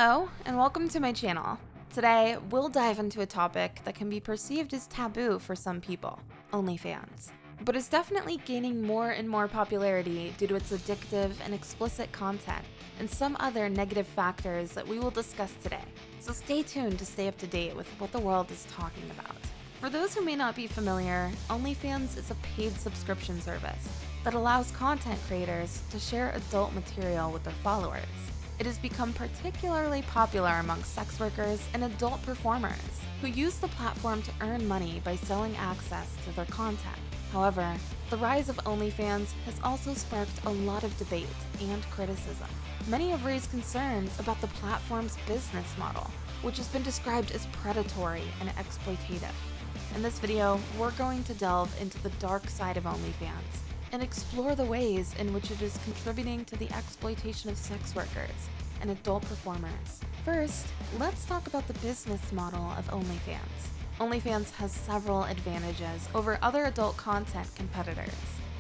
Hello, and welcome to my channel. Today, we'll dive into a topic that can be perceived as taboo for some people, OnlyFans. But is definitely gaining more and more popularity due to its addictive and explicit content, and some other negative factors that we will discuss today. So stay tuned to stay up to date with what the world is talking about. For those who may not be familiar, OnlyFans is a paid subscription service that allows content creators to share adult material with their followers. It has become particularly popular among sex workers and adult performers who use the platform to earn money by selling access to their content. However, the rise of OnlyFans has also sparked a lot of debate and criticism. Many have raised concerns about the platform's business model, which has been described as predatory and exploitative. In this video, we're going to delve into the dark side of OnlyFans and explore the ways in which it is contributing to the exploitation of sex workers and adult performers. First, let's talk about the business model of OnlyFans. OnlyFans has several advantages over other adult content competitors.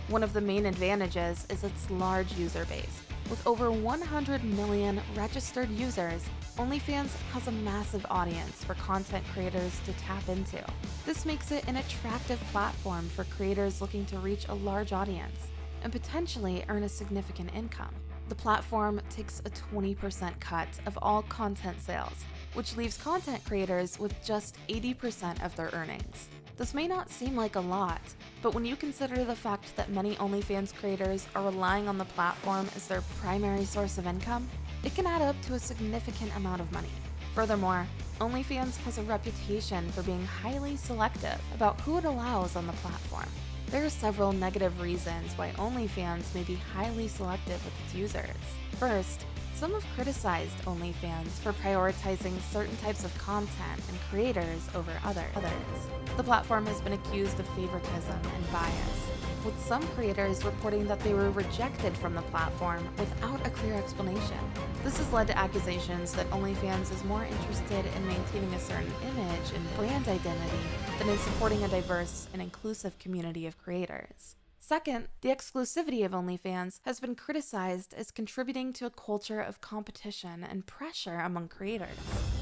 One of the main advantages is its large user base. With over 100 million registered users, OnlyFans has a massive audience for content creators to tap into. This makes it an attractive platform for creators looking to reach a large audience and potentially earn a significant income. The platform takes a 20% cut of all content sales, which leaves content creators with just 80% of their earnings. This may not seem like a lot, but when you consider the fact that many OnlyFans creators are relying on the platform as their primary source of income, it can add up to a significant amount of money. Furthermore, OnlyFans has a reputation for being highly selective about who it allows on the platform. There are several negative reasons why OnlyFans may be highly selective with its users. First, some have criticized OnlyFans for prioritizing certain types of content and creators over others. The platform has been accused of favoritism and bias, with some creators reporting that they were rejected from the platform without a clear explanation. This has led to accusations that OnlyFans is more interested in maintaining a certain image and brand identity than in supporting a diverse and inclusive community of creators. Second, the exclusivity of OnlyFans has been criticized as contributing to a culture of competition and pressure among creators.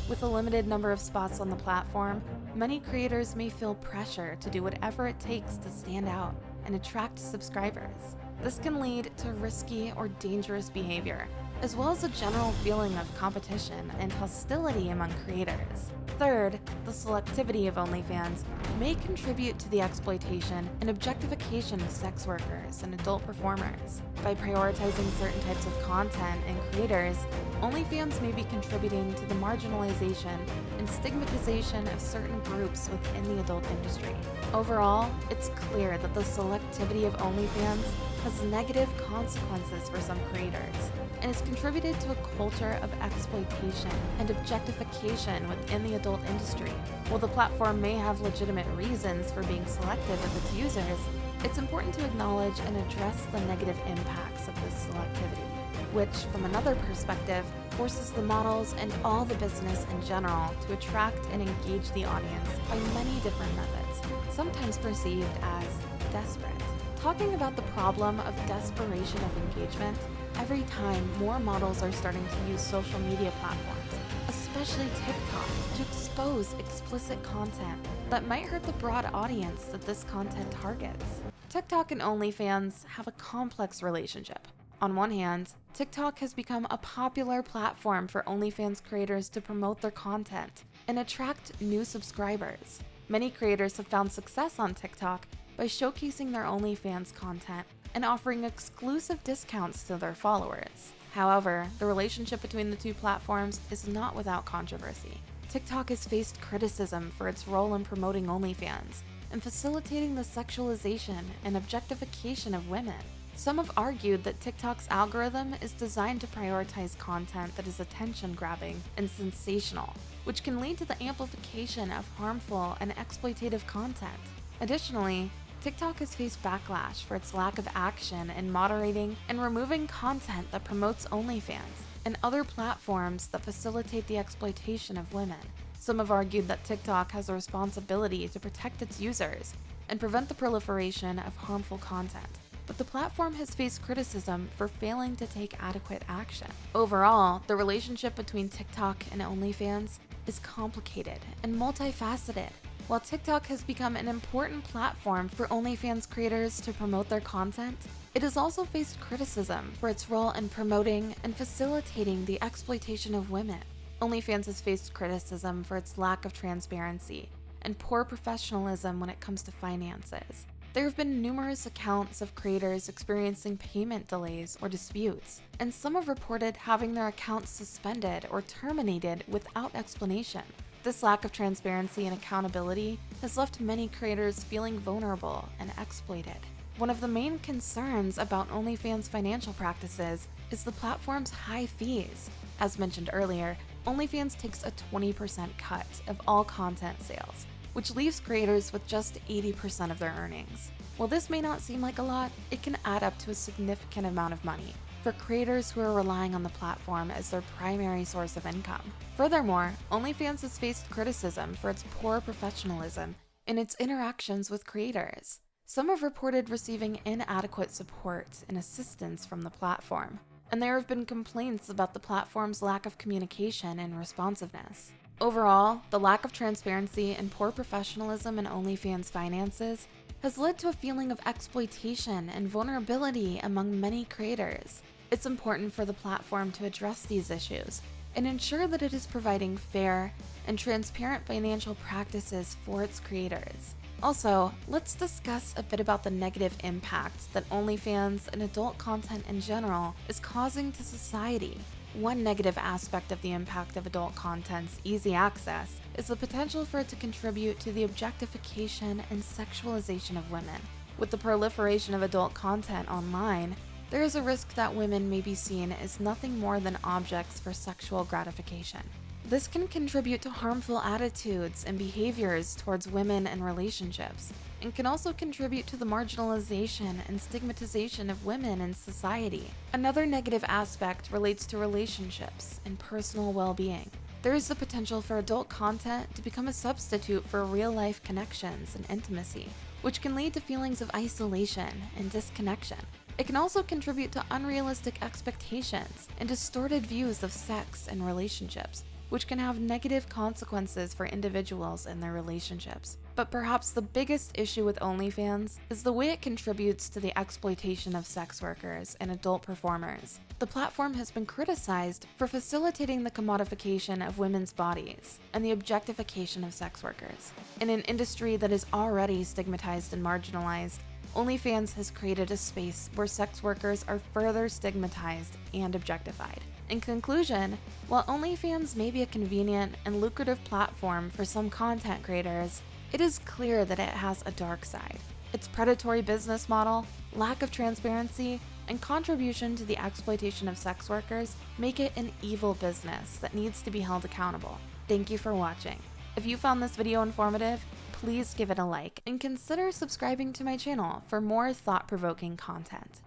With a limited number of spots on the platform, many creators may feel pressure to do whatever it takes to stand out and attract subscribers. This can lead to risky or dangerous behavior, as well as a general feeling of competition and hostility among creators. Third, the selectivity of OnlyFans may contribute to the exploitation and objectification of sex workers and adult performers. By prioritizing certain types of content and creators, OnlyFans may be contributing to the marginalization and stigmatization of certain groups within the adult industry. Overall, it's clear that the selectivity of OnlyFans has negative consequences for some creators and has contributed to a culture of exploitation and objectification within the adult industry. While the platform may have legitimate reasons for being selective of its users, it's important to acknowledge and address the negative impacts of this selectivity, which, from another perspective, forces the models and all the business in general to attract and engage the audience by many different methods, sometimes perceived as desperate. Talking about the problem of desperation of engagement, every time more models are starting to use social media platforms, especially TikTok, to expose explicit content that might hurt the broad audience that this content targets. TikTok and OnlyFans have a complex relationship. On one hand, TikTok has become a popular platform for OnlyFans creators to promote their content and attract new subscribers. Many creators have found success on TikTok by showcasing their OnlyFans content and offering exclusive discounts to their followers. However, the relationship between the two platforms is not without controversy. TikTok has faced criticism for its role in promoting OnlyFans and facilitating the sexualization and objectification of women. Some have argued that TikTok's algorithm is designed to prioritize content that is attention-grabbing and sensational, which can lead to the amplification of harmful and exploitative content. Additionally, TikTok has faced backlash for its lack of action in moderating and removing content that promotes OnlyFans and other platforms that facilitate the exploitation of women. Some have argued that TikTok has a responsibility to protect its users and prevent the proliferation of harmful content. but the platform has faced criticism for failing to take adequate action. Overall, the relationship between TikTok and OnlyFans is complicated and multifaceted. While TikTok has become an important platform for OnlyFans creators to promote their content, it has also faced criticism for its role in promoting and facilitating the exploitation of women. OnlyFans has faced criticism for its lack of transparency and poor professionalism when it comes to finances. There have been numerous accounts of creators experiencing payment delays or disputes, and some have reported having their accounts suspended or terminated without explanation. This lack of transparency and accountability has left many creators feeling vulnerable and exploited. One of the main concerns about OnlyFans' financial practices is the platform's high fees. As mentioned earlier, OnlyFans takes a 20% cut of all content sales, which leaves creators with just 80% of their earnings. While this may not seem like a lot, it can add up to a significant amount of money for creators who are relying on the platform as their primary source of income. Furthermore, OnlyFans has faced criticism for its poor professionalism in its interactions with creators. Some have reported receiving inadequate support and assistance from the platform, and there have been complaints about the platform's lack of communication and responsiveness. Overall, the lack of transparency and poor professionalism in OnlyFans' finances has led to a feeling of exploitation and vulnerability among many creators. It's important for the platform to address these issues and ensure that it is providing fair and transparent financial practices for its creators. Also, let's discuss a bit about the negative impact that OnlyFans and adult content in general is causing to society. One negative aspect of the impact of adult content's easy access is the potential for it to contribute to the objectification and sexualization of women. With the proliferation of adult content online, there is a risk that women may be seen as nothing more than objects for sexual gratification. This can contribute to harmful attitudes and behaviors towards women and relationships, and can also contribute to the marginalization and stigmatization of women in society. Another negative aspect relates to relationships and personal well-being. There is the potential for adult content to become a substitute for real-life connections and intimacy, which can lead to feelings of isolation and disconnection. It can also contribute to unrealistic expectations and distorted views of sex and relationships, which can have negative consequences for individuals and their relationships. But perhaps the biggest issue with OnlyFans is the way it contributes to the exploitation of sex workers and adult performers. The platform has been criticized for facilitating the commodification of women's bodies and the objectification of sex workers. In an industry that is already stigmatized and marginalized, OnlyFans has created a space where sex workers are further stigmatized and objectified. In conclusion, while OnlyFans may be a convenient and lucrative platform for some content creators, it is clear that it has a dark side. Its predatory business model, lack of transparency, and contribution to the exploitation of sex workers make it an evil business that needs to be held accountable. Thank you for watching. If you found this video informative, please give it a like and consider subscribing to my channel for more thought-provoking content.